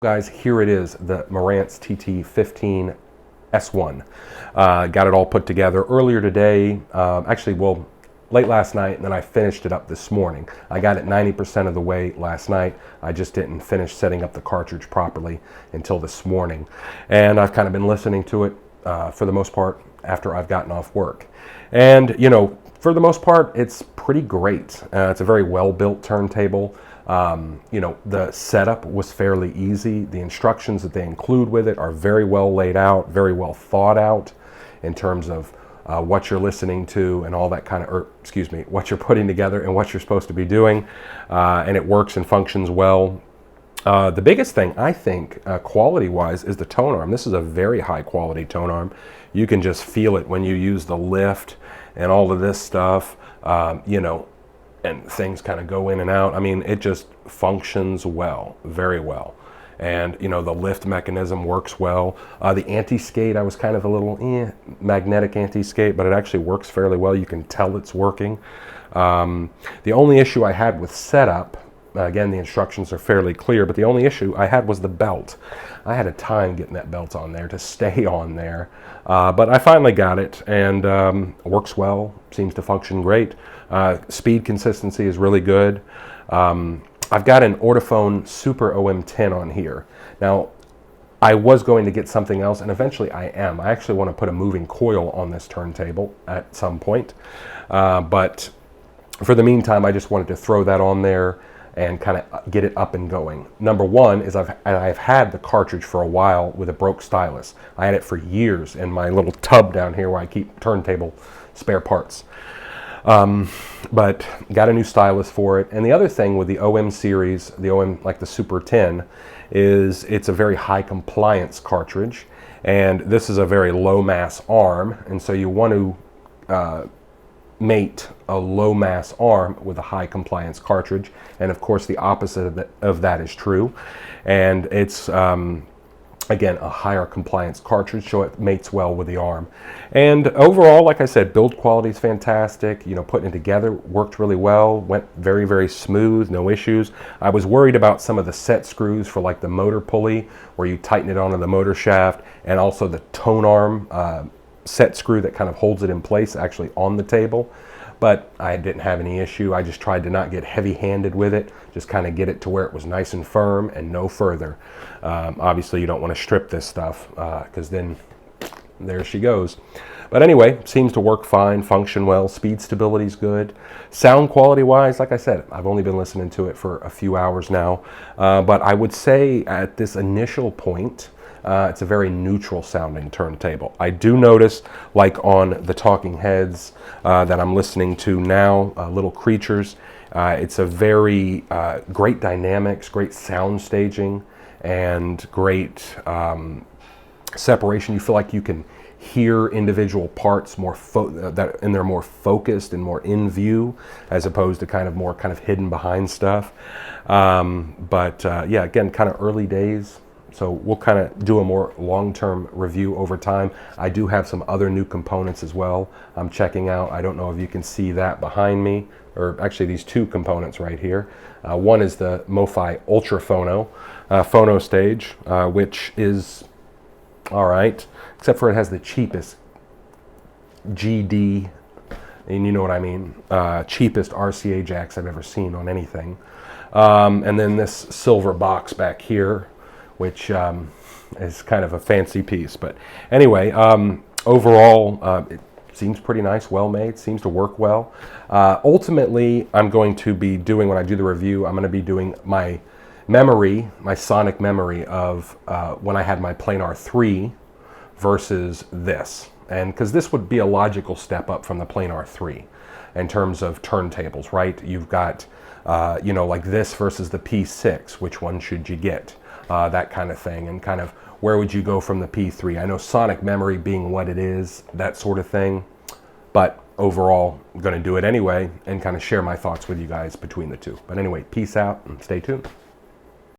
Guys, here it is, the Marantz TT15S1. Got it all put together earlier today, late last night, and then I finished it up this morning. I got it 90% of the way last night. I just didn't finish setting up the cartridge properly until this morning. And I've kind of been listening to it for the most part after I've gotten off work. And, you know, for the most part, it's pretty great. It's a very well-built turntable. You know, the setup was fairly easy. The instructions that they include with it are very well laid out, very well thought out in terms of what you're listening to and all that kind of, what you're putting together and what you're supposed to be doing. And it works and functions well. The biggest thing, I think, quality-wise, is the tone arm. This is a very high-quality tone arm. You can just feel it when you use the lift and all of this stuff, you know, and things kind of go in and out. I mean, it just functions well, very well. And, you know, the lift mechanism works well. The anti-skate, I was kind of a little magnetic anti-skate, but it actually works fairly well. You can tell it's working. The only issue I had with setup, again, the instructions are fairly clear, but the only issue I had was the belt. I had a time getting that belt on there to stay on there, but I finally got it, and works well, seems to function great. Speed consistency is really good. I've got an Ortophone Super OM10 on here. Now, I was going to get something else, and eventually I am. I actually want to put a moving coil on this turntable at some point, but for the meantime, I just wanted to throw that on there and kind of get it up and going. Number one is I've had the cartridge for a while with a broke stylus. I had it for years in my little tub down here where I keep turntable spare parts. But got a new stylus for it. And the other thing with the OM series, the OM like the Super 10, is it's a very high compliance cartridge, and this is a very low mass arm, and so you want to mate a low mass arm with a high compliance cartridge, and of course the opposite of that is true. And it's again a higher compliance cartridge, so it mates well with the arm. And overall, like I said, build quality is fantastic. You know, putting it together worked really well, went very, very smooth, no issues. I was worried about some of the set screws for like the motor pulley where you tighten it onto the motor shaft, and also the tone arm set screw that kind of holds it in place actually on the table. But I didn't have any issue. I just tried to not get heavy-handed with it, just kind of get it to where it was nice and firm and no further. Obviously, you don't want to strip this stuff because then there she goes. But anyway, seems to work fine, function well, speed stability is good. Sound quality-wise, like I said, I've only been listening to it for a few hours now. But I would say at this initial point, it's a very neutral sounding turntable. I do notice, like on the Talking Heads that I'm listening to now, Little Creatures, it's a very great dynamics, great sound staging, and great separation. You feel like you can hear individual parts more and they're more focused and more in view, as opposed to kind of more hidden behind stuff. Yeah, again, kind of early days. So we'll kind of do a more long-term review over time. I do have some other new components as well I'm checking out. I don't know if you can see that behind me, or actually these two components right here. One is the MoFi Ultra Phono stage, which is all right, except for it has the cheapest GD, and you know what I mean, cheapest RCA jacks I've ever seen on anything. And then this silver box back here, which is kind of a fancy piece. But anyway, overall, it seems pretty nice, well made, seems to work well. Ultimately, I'm going to be doing, when I do the review, I'm going to be doing my memory, my sonic memory of when I had my Planar 3 versus this. And because this would be a logical step up from the Planar 3 in terms of turntables, right? You've got, you know, like this versus the P6, which one should you get? That kind of thing, and kind of where would you go from the P3? I know sonic memory being what it is, that sort of thing, but overall, I'm going to do it anyway and kind of share my thoughts with you guys between the two. But anyway, peace out and stay tuned.